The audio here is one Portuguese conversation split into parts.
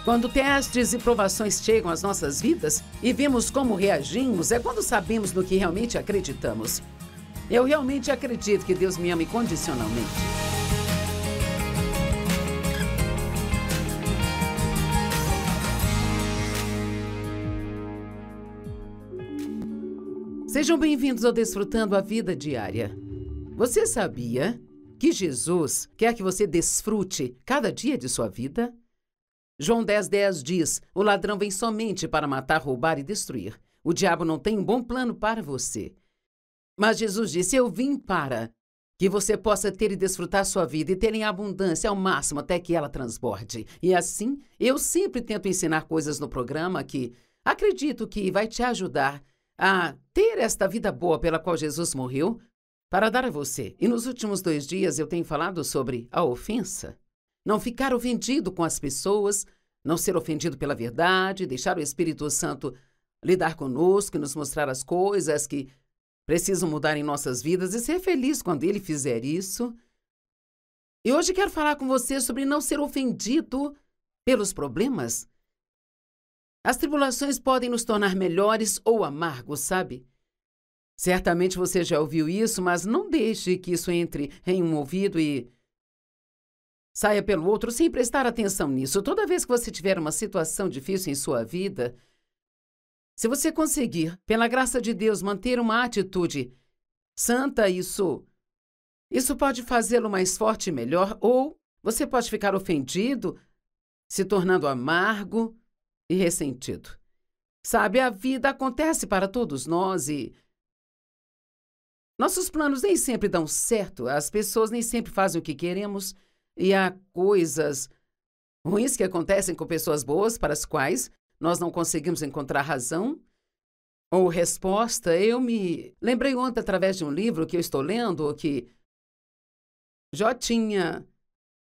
Quando testes e provações chegam às nossas vidas e vemos como reagimos, é quando sabemos no que realmente acreditamos. Eu realmente acredito que Deus me ama incondicionalmente. Sejam bem-vindos ao Desfrutando a Vida Diária. Você sabia que Jesus quer que você desfrute cada dia de sua vida? João 10:10 diz: o ladrão vem somente para matar, roubar e destruir. O diabo não tem um bom plano para você. Mas Jesus disse: eu vim para que você possa ter e desfrutar sua vida e ter em abundância ao máximo até que ela transborde. E assim, eu sempre tento ensinar coisas no programa que acredito que vai te ajudar a ter esta vida boa pela qual Jesus morreu para dar a você. E nos últimos 2 dias eu tenho falado sobre a ofensa. Não ficar ofendido com as pessoas, não ser ofendido pela verdade, deixar o Espírito Santo lidar conosco e nos mostrar as coisas que precisam mudar em nossas vidas e ser feliz quando Ele fizer isso. E hoje quero falar com você sobre não ser ofendido pelos problemas. As tribulações podem nos tornar melhores ou amargos, sabe? Certamente você já ouviu isso, mas não deixe que isso entre em um ouvido e saia pelo outro sem prestar atenção nisso. Toda vez que você tiver uma situação difícil em sua vida, se você conseguir, pela graça de Deus, manter uma atitude santa, isso pode fazê-lo mais forte e melhor, ou você pode ficar ofendido, se tornando amargo e ressentido. Sabe, a vida acontece para todos nós e nossos planos nem sempre dão certo, as pessoas nem sempre fazem o que queremos e há coisas ruins que acontecem com pessoas boas para as quais nós não conseguimos encontrar razão ou resposta. Eu me lembrei ontem através de um livro que eu estou lendo que Jó tinha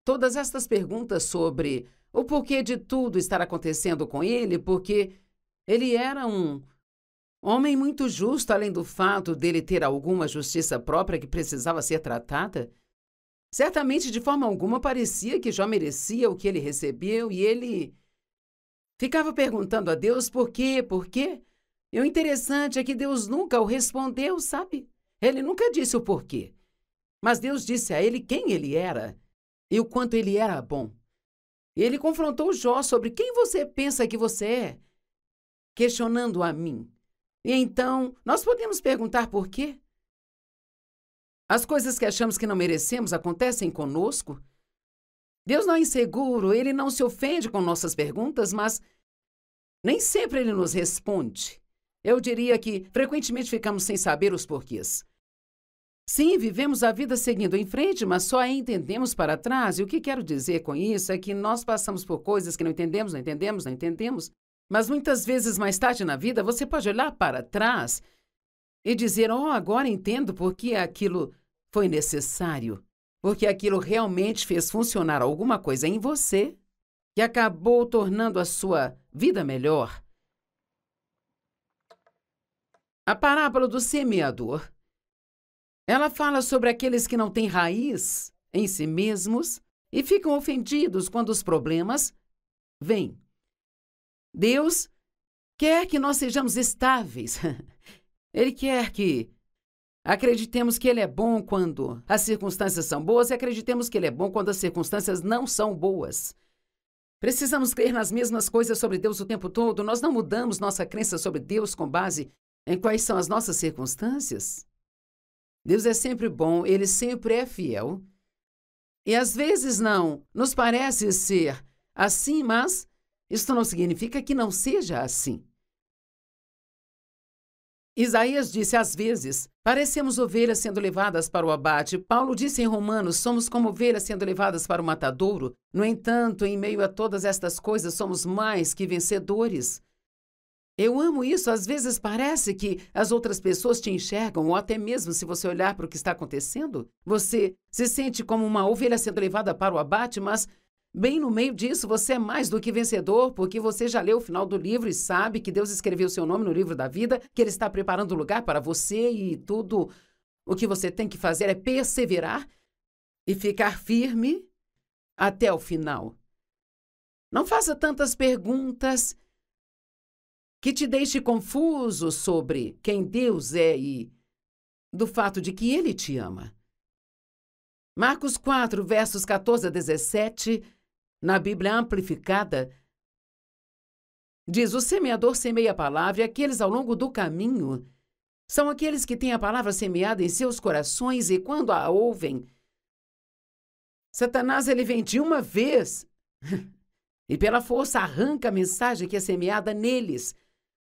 todas estas perguntas sobre o porquê de tudo estar acontecendo com ele, porque ele era um homem muito justo, além do fato dele ter alguma justiça própria que precisava ser tratada. Certamente, de forma alguma, parecia que Jó merecia o que ele recebeu e ele ficava perguntando a Deus por quê, por quê. E o interessante é que Deus nunca o respondeu, sabe? Ele nunca disse o porquê. Mas Deus disse a ele quem ele era e o quanto ele era bom. Ele confrontou Jó sobre quem você pensa que você é, questionando a mim. E então, nós podemos perguntar por quê? As coisas que achamos que não merecemos acontecem conosco. Deus não é inseguro, Ele não se ofende com nossas perguntas, mas nem sempre Ele nos responde. Eu diria que frequentemente ficamos sem saber os porquês. Sim, vivemos a vida seguindo em frente, mas só a entendemos para trás. E o que quero dizer com isso é que nós passamos por coisas que não entendemos, não entendemos, não entendemos. Mas muitas vezes mais tarde na vida, você pode olhar para trás e dizer: oh, agora entendo por que aquilo foi necessário. Porque aquilo realmente fez funcionar alguma coisa em você que acabou tornando a sua vida melhor. A parábola do semeador. Ela fala sobre aqueles que não têm raiz em si mesmos e ficam ofendidos quando os problemas vêm. Deus quer que nós sejamos estáveis. Ele quer que acreditemos que Ele é bom quando as circunstâncias são boas e acreditemos que Ele é bom quando as circunstâncias não são boas. Precisamos crer nas mesmas coisas sobre Deus o tempo todo. Nós não mudamos nossa crença sobre Deus com base em quais são as nossas circunstâncias. Deus é sempre bom, Ele sempre é fiel. E às vezes não nos parece ser assim, mas isso não significa que não seja assim. Isaías disse: às vezes, parecemos ovelhas sendo levadas para o abate. Paulo disse em Romanos: somos como ovelhas sendo levadas para o matadouro. No entanto, em meio a todas estas coisas, somos mais que vencedores. Eu amo isso. Às vezes parece que as outras pessoas te enxergam, ou até mesmo se você olhar para o que está acontecendo, você se sente como uma ovelha sendo levada para o abate, mas bem no meio disso você é mais do que vencedor, porque você já leu o final do livro e sabe que Deus escreveu seu nome no livro da vida, que Ele está preparando lugar para você e tudo o que você tem que fazer é perseverar e ficar firme até o final. Não faça tantas perguntas que te deixe confuso sobre quem Deus é e do fato de que Ele te ama. Marcos 4, versos 14 a 17, na Bíblia Amplificada, diz: o semeador semeia a palavra, e aqueles ao longo do caminho são aqueles que têm a palavra semeada em seus corações, e quando a ouvem, Satanás ele vem de uma vez e pela força arranca a mensagem que é semeada neles.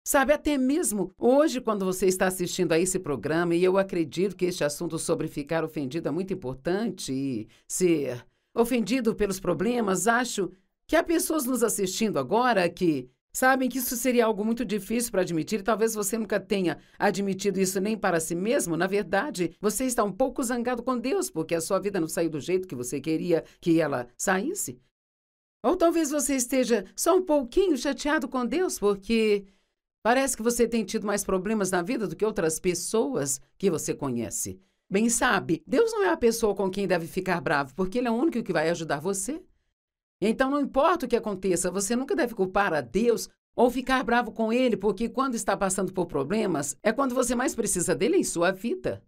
Sabe, até mesmo hoje, quando você está assistindo a esse programa, e eu acredito que este assunto sobre ficar ofendido é muito importante e ser ofendido pelos problemas, acho que há pessoas nos assistindo agora que sabem que isso seria algo muito difícil para admitir, e talvez você nunca tenha admitido isso nem para si mesmo. Na verdade, você está um pouco zangado com Deus, porque a sua vida não saiu do jeito que você queria que ela saísse. Ou talvez você esteja só um pouquinho chateado com Deus, porque parece que você tem tido mais problemas na vida do que outras pessoas que você conhece. Bem, sabe, Deus não é a pessoa com quem deve ficar bravo, porque Ele é o único que vai ajudar você. Então, não importa o que aconteça, você nunca deve culpar a Deus ou ficar bravo com Ele, porque quando está passando por problemas, é quando você mais precisa dele em sua vida.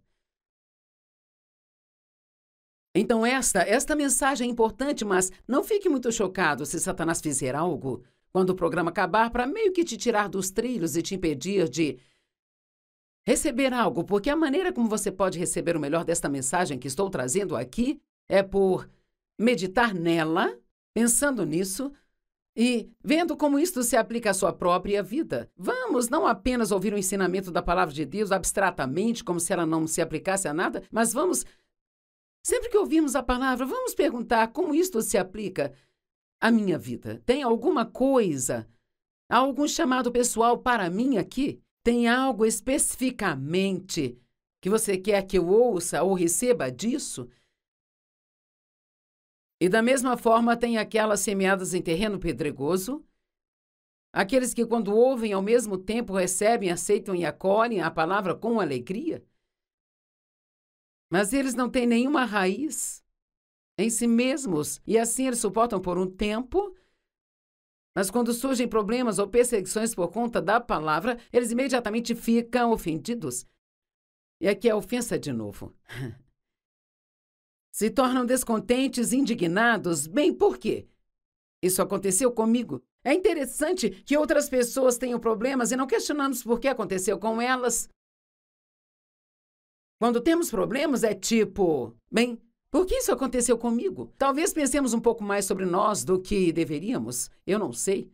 Então, esta mensagem é importante, mas não fique muito chocado se Satanás fizer algo quando o programa acabar para meio que te tirar dos trilhos e te impedir de receber algo, porque a maneira como você pode receber o melhor desta mensagem que estou trazendo aqui é por meditar nela, pensando nisso e vendo como isto se aplica à sua própria vida. Vamos não apenas ouvir o ensinamento da palavra de Deus abstratamente, como se ela não se aplicasse a nada, mas vamos, sempre que ouvirmos a palavra, vamos perguntar como isto se aplica à minha vida. Tem alguma coisa, algum chamado pessoal para mim aqui? Tem algo especificamente que você quer que eu ouça ou receba disso? E da mesma forma tem aquelas semeadas em terreno pedregoso, aqueles que quando ouvem ao mesmo tempo recebem, aceitam e acolhem a palavra com alegria. Mas eles não têm nenhuma raiz em si mesmos e assim eles suportam por um tempo, mas quando surgem problemas ou perseguições por conta da palavra, eles imediatamente ficam ofendidos. E aqui é a ofensa de novo. Se tornam descontentes, indignados. Bem, por quê? Isso aconteceu comigo. É interessante que outras pessoas tenham problemas e não questionamos por que aconteceu com elas. Quando temos problemas, é tipo, bem, por que isso aconteceu comigo? Talvez pensemos um pouco mais sobre nós do que deveríamos. Eu não sei.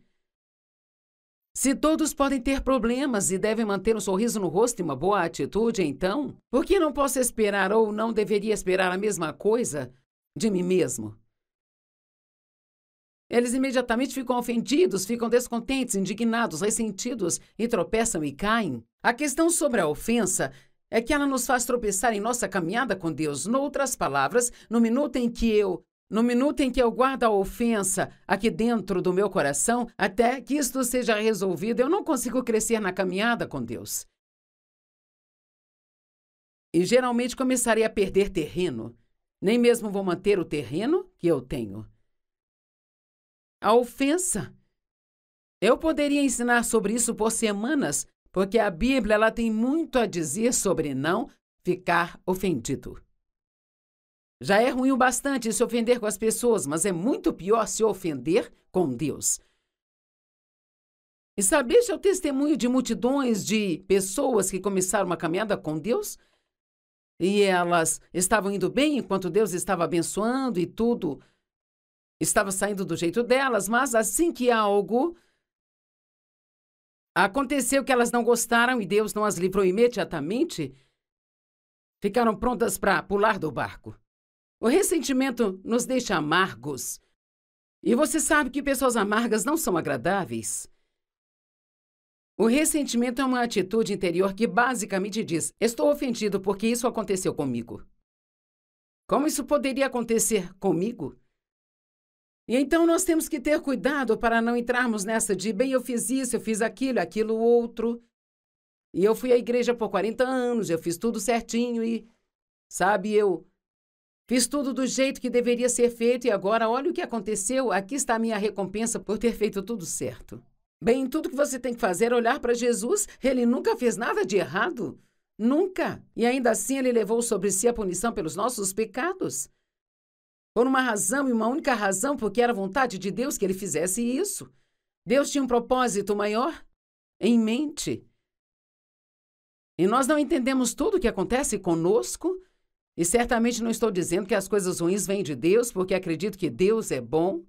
Se todos podem ter problemas e devem manter um sorriso no rosto e uma boa atitude, então, por que não posso esperar ou não deveria esperar a mesma coisa de mim mesmo? Eles imediatamente ficam ofendidos, ficam descontentes, indignados, ressentidos e tropeçam e caem. A questão sobre a ofensa é que ela nos faz tropeçar em nossa caminhada com Deus. Noutras palavras, no minuto em que eu guardo a ofensa aqui dentro do meu coração, até que isto seja resolvido, eu não consigo crescer na caminhada com Deus. E geralmente começarei a perder terreno. Nem mesmo vou manter o terreno que eu tenho. A ofensa. Eu poderia ensinar sobre isso por semanas, porque a Bíblia ela tem muito a dizer sobre não ficar ofendido. Já é ruim o bastante se ofender com as pessoas, mas é muito pior se ofender com Deus. E sabe, este é o testemunho de multidões de pessoas que começaram uma caminhada com Deus e elas estavam indo bem enquanto Deus estava abençoando e tudo estava saindo do jeito delas, mas assim que algo aconteceu que elas não gostaram e Deus não as livrou imediatamente, ficaram prontas para pular do barco. O ressentimento nos deixa amargos. E você sabe que pessoas amargas não são agradáveis. O ressentimento é uma atitude interior que basicamente diz: estou ofendido porque isso aconteceu comigo. Como isso poderia acontecer comigo? E então nós temos que ter cuidado para não entrarmos nessa de, bem, eu fiz isso, eu fiz aquilo outro. E eu fui à igreja por 40 anos, eu fiz tudo certinho e, sabe, eu Fiz tudo do jeito que deveria ser feito e agora olha o que aconteceu. Aqui está a minha recompensa por ter feito tudo certo. Bem, tudo que você tem que fazer é olhar para Jesus. Ele nunca fez nada de errado. Nunca. E ainda assim ele levou sobre si a punição pelos nossos pecados. Por uma razão e uma única razão, porque era vontade de Deus que ele fizesse isso. Deus tinha um propósito maior em mente. E nós não entendemos tudo o que acontece conosco. E certamente não estou dizendo que as coisas ruins vêm de Deus, porque acredito que Deus é bom,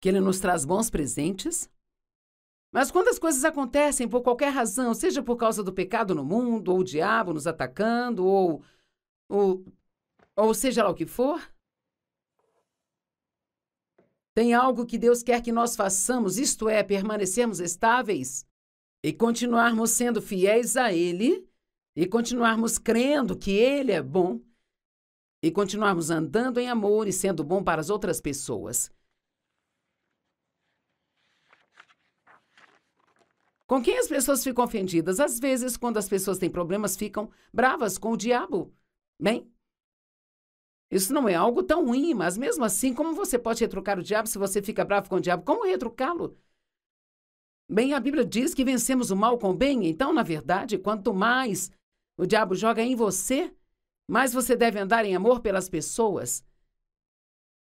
que Ele nos traz bons presentes. Mas quando as coisas acontecem por qualquer razão, seja por causa do pecado no mundo, ou o diabo nos atacando, ou seja lá o que for, tem algo que Deus quer que nós façamos, isto é, permanecermos estáveis e continuarmos sendo fiéis a Ele, e continuarmos crendo que Ele é bom, e continuarmos andando em amor e sendo bom para as outras pessoas. Com quem as pessoas ficam ofendidas? Às vezes, quando as pessoas têm problemas, ficam bravas com o diabo. Bem, isso não é algo tão ruim, mas mesmo assim, como você pode retrucar o diabo se você fica bravo com o diabo? Como retrucá-lo? Bem, a Bíblia diz que vencemos o mal com o bem, então, na verdade, quanto mais o diabo joga em você, mais você deve andar em amor pelas pessoas.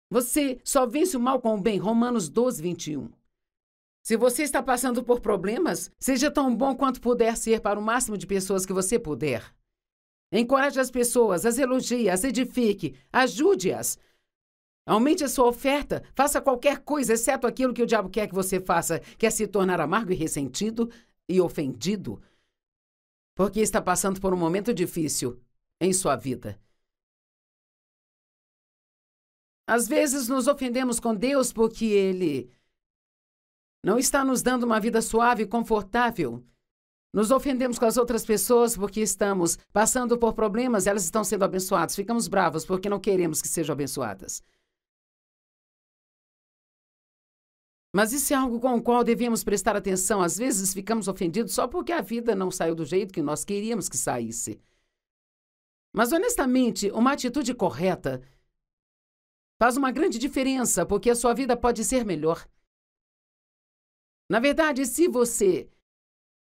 Você só vence o mal com o bem. Romanos 12, 21. Se você está passando por problemas, seja tão bom quanto puder ser para o máximo de pessoas que você puder. Encoraje as pessoas, as elogie, as edifique, ajude-as. Aumente a sua oferta, faça qualquer coisa, exceto aquilo que o diabo quer que você faça, que é se tornar amargo e ressentido e ofendido, porque está passando por um momento difícil em sua vida. Às vezes nos ofendemos com Deus porque Ele não está nos dando uma vida suave e confortável. Nos ofendemos com as outras pessoas porque estamos passando por problemas, elas estão sendo abençoadas. Ficamos bravos porque não queremos que sejam abençoadas. Mas isso é algo com o qual devemos prestar atenção. Às vezes ficamos ofendidos só porque a vida não saiu do jeito que nós queríamos que saísse. Mas, honestamente, uma atitude correta faz uma grande diferença, porque a sua vida pode ser melhor. Na verdade, se você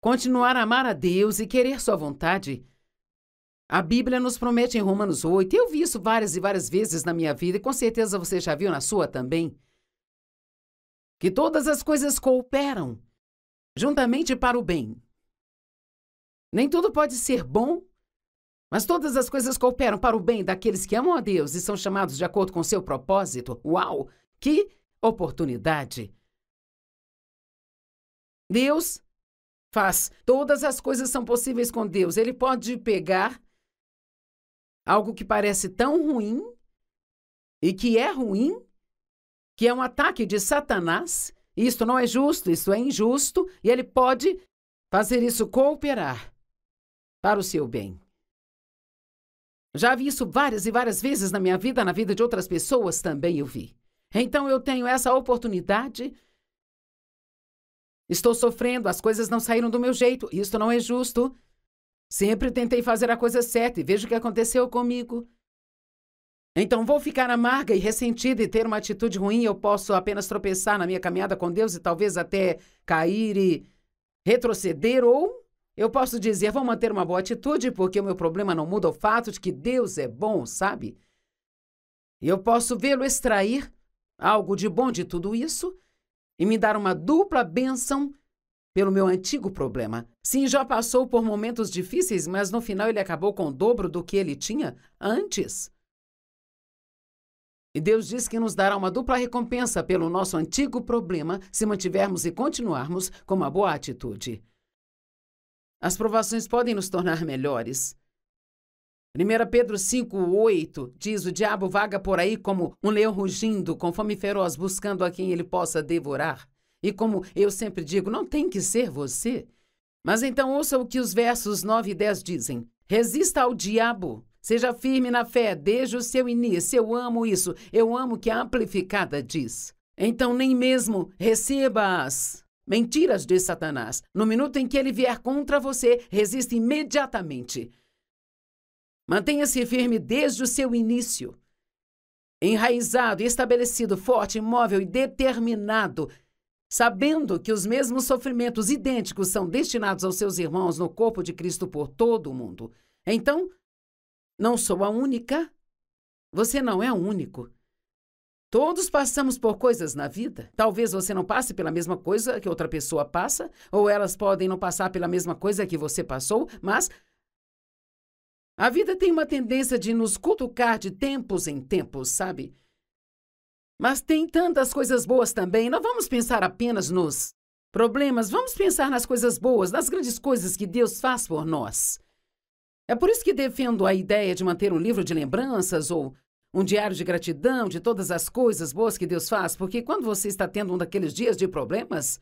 continuar a amar a Deus e querer sua vontade, a Bíblia nos promete em Romanos 8, eu vi isso várias e várias vezes na minha vida, e com certeza você já viu na sua também, que todas as coisas cooperam juntamente para o bem. Nem tudo pode ser bom, mas todas as coisas cooperam para o bem daqueles que amam a Deus e são chamados de acordo com seu propósito. Uau! Que oportunidade! Deus faz. Todas as coisas são possíveis com Deus. Ele pode pegar algo que parece tão ruim e que é ruim, que é um ataque de Satanás. Isto não é justo, isso é injusto, e ele pode fazer isso cooperar para o seu bem. Já vi isso várias e várias vezes na minha vida, na vida de outras pessoas também eu vi. Então eu tenho essa oportunidade. Estou sofrendo, as coisas não saíram do meu jeito, isso não é justo. Sempre tentei fazer a coisa certa e veja o que aconteceu comigo. Então vou ficar amarga e ressentida e ter uma atitude ruim, eu posso apenas tropeçar na minha caminhada com Deus e talvez até cair e retroceder, ou eu posso dizer, vou manter uma boa atitude porque o meu problema não muda o fato de que Deus é bom, sabe? E eu posso vê-lo extrair algo de bom de tudo isso e me dar uma dupla bênção pelo meu antigo problema. Sim, Jó passou por momentos difíceis, mas no final ele acabou com o dobro do que ele tinha antes. E Deus diz que nos dará uma dupla recompensa pelo nosso antigo problema se mantivermos e continuarmos com uma boa atitude. As provações podem nos tornar melhores. 1 Pedro 5:8 diz: o diabo vaga por aí como um leão rugindo, com fome feroz, buscando a quem ele possa devorar. E como eu sempre digo, não tem que ser você. Mas então ouça o que os versos 9 e 10 dizem. Resista ao diabo, seja firme na fé, desde o seu início. Eu amo isso, eu amo que a Amplificada diz. Então nem mesmo receba as mentiras de Satanás. No minuto em que ele vier contra você, resista imediatamente. Mantenha-se firme desde o seu início. enraizado, estabelecido, forte, imóvel e determinado, sabendo que os mesmos sofrimentos idênticos são destinados aos seus irmãos no corpo de Cristo por todo o mundo. Então, não sou a única. Você não é o único. Todos passamos por coisas na vida. Talvez você não passe pela mesma coisa que outra pessoa passa, ou elas podem não passar pela mesma coisa que você passou, mas a vida tem uma tendência de nos cutucar de tempos em tempos, sabe? Mas tem tantas coisas boas também. Não vamos pensar apenas nos problemas, vamos pensar nas coisas boas, nas grandes coisas que Deus faz por nós. É por isso que defendo a ideia de manter um livro de lembranças ou um diário de gratidão de todas as coisas boas que Deus faz, porque quando você está tendo um daqueles dias de problemas,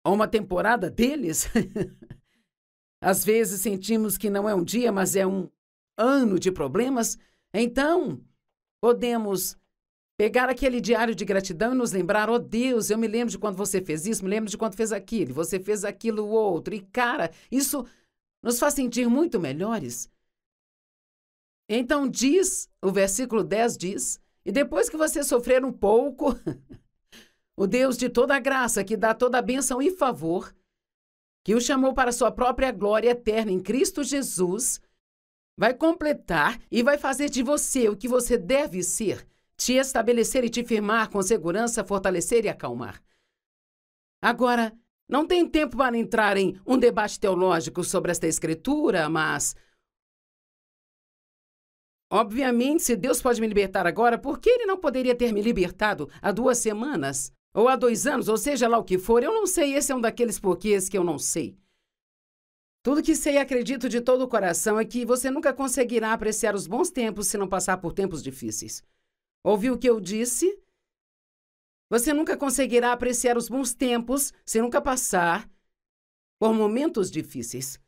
ou uma temporada deles, às vezes sentimos que não é um dia, mas é um ano de problemas, então podemos pegar aquele diário de gratidão e nos lembrar, oh Deus, eu me lembro de quando você fez isso, me lembro de quando fez aquilo, você fez aquilo outro, e cara, isso nos faz sentir muito melhores. Então diz, o versículo 10 diz, e depois que você sofrer um pouco, o Deus de toda a graça, que dá toda a bênção e favor, que o chamou para a sua própria glória eterna em Cristo Jesus, vai completar e vai fazer de você o que você deve ser, te estabelecer e te firmar com segurança, fortalecer e acalmar. Agora, não tem tempo para entrar em um debate teológico sobre esta escritura, mas obviamente, se Deus pode me libertar agora, por que Ele não poderia ter me libertado há 2 semanas? Ou há 2 anos, ou seja lá o que for? Eu não sei, esse é um daqueles porquês que eu não sei. Tudo que sei e acredito de todo o coração é que você nunca conseguirá apreciar os bons tempos se não passar por tempos difíceis. Ouviu o que eu disse? Você nunca conseguirá apreciar os bons tempos se nunca passar por momentos difíceis.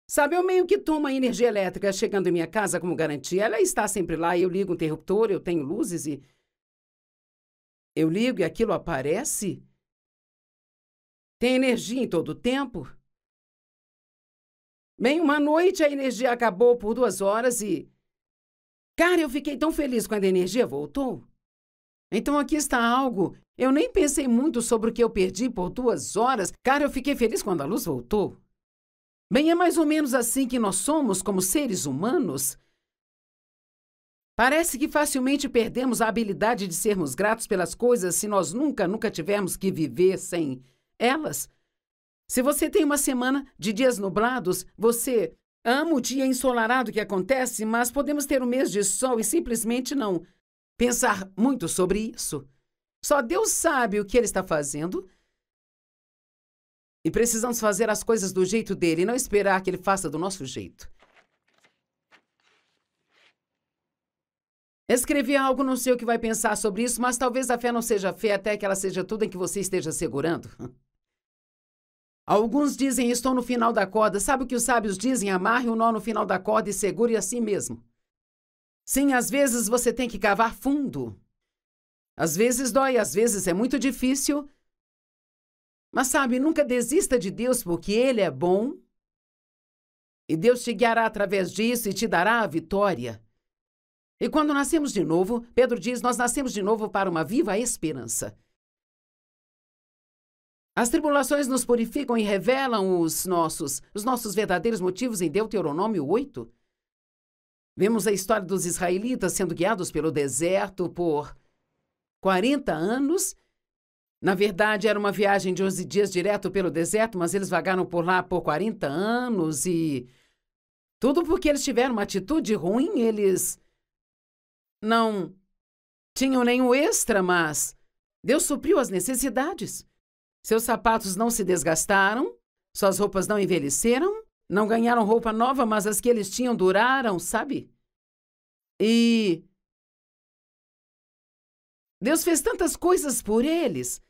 Sabe, eu meio que tomo a energia elétrica chegando em minha casa como garantia. Ela está sempre lá, eu ligo o interruptor, eu tenho luzes e eu ligo e aquilo aparece. Tem energia em todo o tempo. Bem, uma noite a energia acabou por 2 horas e... Cara, eu fiquei tão feliz quando a energia voltou. Então aqui está algo. Eu nem pensei muito sobre o que eu perdi por 2 horas. Cara, eu fiquei feliz quando a luz voltou. Bem, é mais ou menos assim que nós somos como seres humanos. Parece que facilmente perdemos a habilidade de sermos gratos pelas coisas se nós nunca tivermos que viver sem elas. Se você tem uma semana de dias nublados, você ama o dia ensolarado que acontece, mas podemos ter um mês de sol e simplesmente não pensar muito sobre isso. Só Deus sabe o que Ele está fazendo. E precisamos fazer as coisas do jeito dele e não esperar que ele faça do nosso jeito. Escrevi algo, não sei o que vai pensar sobre isso, mas talvez a fé não seja fé até que ela seja tudo em que você esteja segurando. Alguns dizem, estou no final da corda. Sabe o que os sábios dizem? Amarre o nó no final da corda e segure assim mesmo. Sim, às vezes você tem que cavar fundo. Às vezes dói, às vezes é muito difícil. Mas sabe, nunca desista de Deus, porque Ele é bom. E Deus te guiará através disso e te dará a vitória. E quando nascemos de novo, Pedro diz, nós nascemos de novo para uma viva esperança. As tribulações nos purificam e revelam os nossos verdadeiros motivos em Deuteronômio 8. Vemos a história dos israelitas sendo guiados pelo deserto por 40 anos. Na verdade, era uma viagem de 11 dias direto pelo deserto, mas eles vagaram por lá por 40 anos e... Tudo porque eles tiveram uma atitude ruim, eles não tinham nenhum extra, mas Deus supriu as necessidades. Seus sapatos não se desgastaram, suas roupas não envelheceram, não ganharam roupa nova, mas as que eles tinham duraram, sabe? E Deus fez tantas coisas por eles.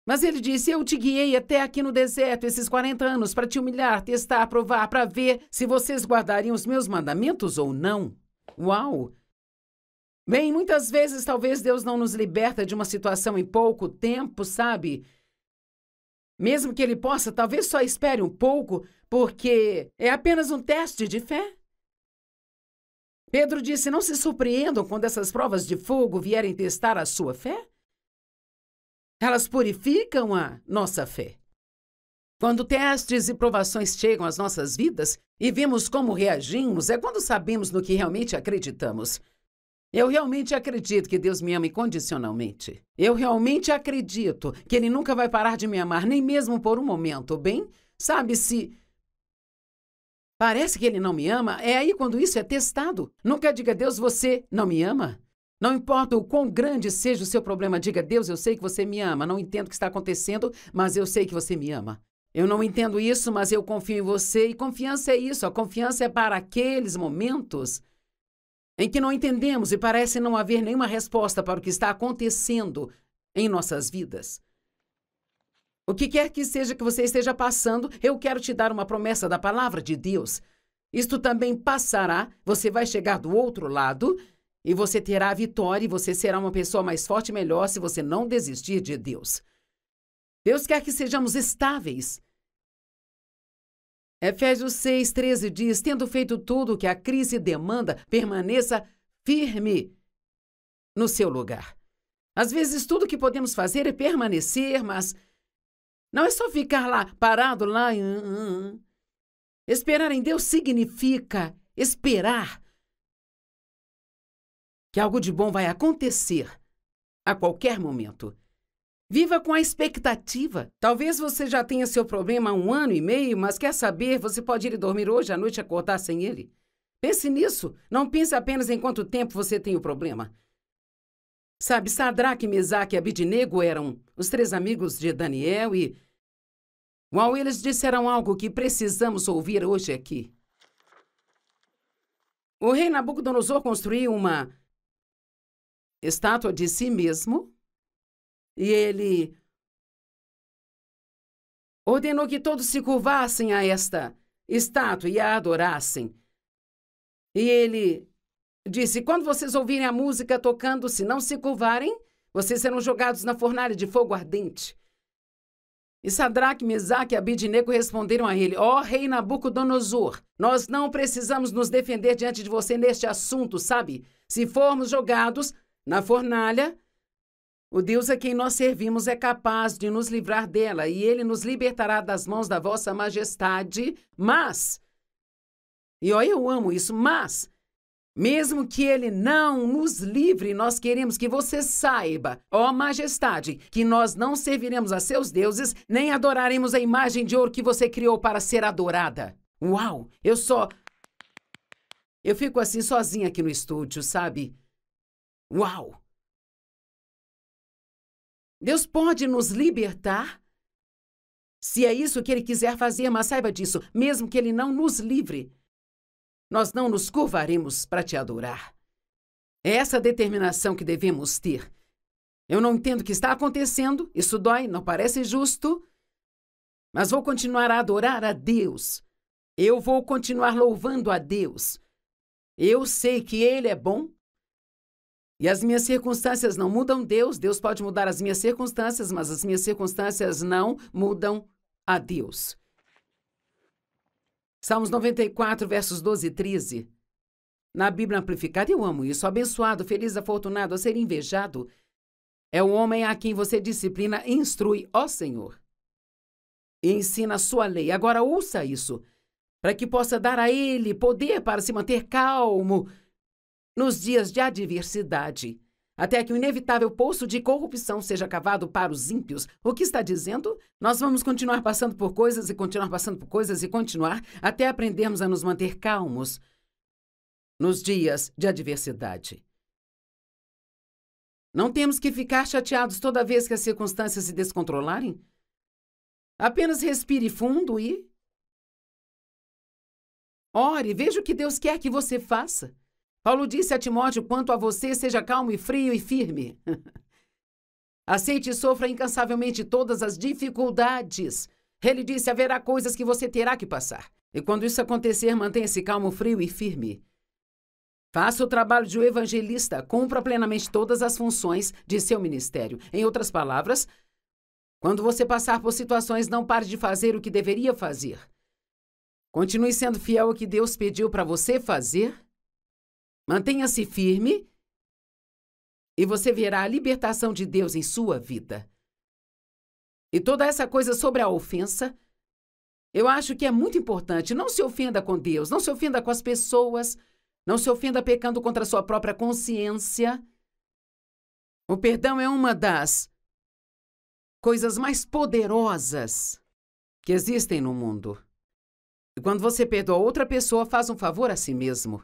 Mas ele disse, eu te guiei até aqui no deserto esses 40 anos para te humilhar, testar, provar, para ver se vocês guardariam os meus mandamentos ou não. Uau! Bem, muitas vezes talvez Deus não nos liberta de uma situação em pouco tempo, sabe? Mesmo que Ele possa, talvez só espere um pouco, porque é apenas um teste de fé. Pedro disse: não se surpreendam quando essas provas de fogo vierem testar a sua fé. Elas purificam a nossa fé. Quando testes e provações chegam às nossas vidas e vemos como reagimos, é quando sabemos no que realmente acreditamos. Eu realmente acredito que Deus me ama incondicionalmente. Eu realmente acredito que Ele nunca vai parar de me amar, nem mesmo por um momento, bem? Sabe, se parece que Ele não me ama, é aí quando isso é testado. Nunca diga: Deus, você não me ama. Não importa o quão grande seja o seu problema, diga: Deus, eu sei que você me ama. Não entendo o que está acontecendo, mas eu sei que você me ama. Eu não entendo isso, mas eu confio em você. E confiança é isso. A confiança é para aqueles momentos em que não entendemos e parece não haver nenhuma resposta para o que está acontecendo em nossas vidas. O que quer que seja que você esteja passando, eu quero te dar uma promessa da palavra de Deus. Isto também passará, você vai chegar do outro lado e você terá a vitória e você será uma pessoa mais forte e melhor se você não desistir de Deus. Deus quer que sejamos estáveis. Efésios 6:13 diz: tendo feito tudo o que a crise demanda, permaneça firme no seu lugar. Às vezes tudo que podemos fazer é permanecer, mas não é só ficar lá, parado lá. Esperar em Deus significa esperar que algo de bom vai acontecer a qualquer momento. Viva com a expectativa. Talvez você já tenha seu problema há 1 ano e meio, mas quer saber, você pode ir dormir hoje à noite e acordar sem ele. Pense nisso. Não pense apenas em quanto tempo você tem o problema. Sabe, Sadraque, Mesaque e Abidnego eram os 3 amigos de Daniel e eles disseram algo que precisamos ouvir hoje aqui. O rei Nabucodonosor construiu uma estátua de si mesmo e ele ordenou que todos se curvassem a esta estátua e a adorassem. E ele disse: quando vocês ouvirem a música tocando, se não se curvarem, vocês serão jogados na fornalha de fogo ardente. E Sadraque, Mesaque e Abidnego responderam a ele: ó rei Nabucodonosor, nós não precisamos nos defender diante de você neste assunto, sabe? Se formos jogados na fornalha, o Deus a quem nós servimos é capaz de nos livrar dela, e ele nos libertará das mãos da vossa majestade. Mas, e ó, eu amo isso, mas, mesmo que ele não nos livre, nós queremos que você saiba, ó majestade, que nós não serviremos a seus deuses, nem adoraremos a imagem de ouro que você criou para ser adorada. Uau, eu fico assim sozinha aqui no estúdio, sabe? Uau! Deus pode nos libertar se é isso que Ele quiser fazer, mas saiba disso, mesmo que Ele não nos livre, nós não nos curvaremos para te adorar. É essa determinação que devemos ter. Eu não entendo o que está acontecendo, isso dói, não parece justo, mas vou continuar a adorar a Deus. Eu vou continuar louvando a Deus. Eu sei que Ele é bom. E as minhas circunstâncias não mudam Deus. Deus pode mudar as minhas circunstâncias, mas as minhas circunstâncias não mudam a Deus. Salmos 94, versos 12 e 13. Na Bíblia Amplificada, eu amo isso. Abençoado, feliz, afortunado, a ser invejado é o homem a quem você disciplina e instrui, ó Senhor, e ensina a sua lei. Agora ouça isso, para que possa dar a ele poder para se manter calmo nos dias de adversidade, até que o inevitável poço de corrupção seja cavado para os ímpios. O que está dizendo? Nós vamos continuar passando por coisas e continuar passando por coisas e continuar até aprendermos a nos manter calmos nos dias de adversidade. Não temos que ficar chateados toda vez que as circunstâncias se descontrolarem. Apenas respire fundo e ore, veja o que Deus quer que você faça. Paulo disse a Timóteo: quanto a você, seja calmo e frio e firme. Aceite e sofra incansavelmente todas as dificuldades. Ele disse: haverá coisas que você terá que passar. E quando isso acontecer, mantenha-se calmo, frio e firme. Faça o trabalho de um evangelista. Cumpra plenamente todas as funções de seu ministério. Em outras palavras, quando você passar por situações, não pare de fazer o que deveria fazer. Continue sendo fiel ao que Deus pediu para você fazer Mantenha-se firme e você verá a libertação de Deus em sua vida. E toda essa coisa sobre a ofensa, eu acho que é muito importante. Não se ofenda com Deus, não se ofenda com as pessoas, não se ofenda pecando contra a sua própria consciência. O perdão é uma das coisas mais poderosas que existem no mundo. E quando você perdoa outra pessoa, faz um favor a si mesmo.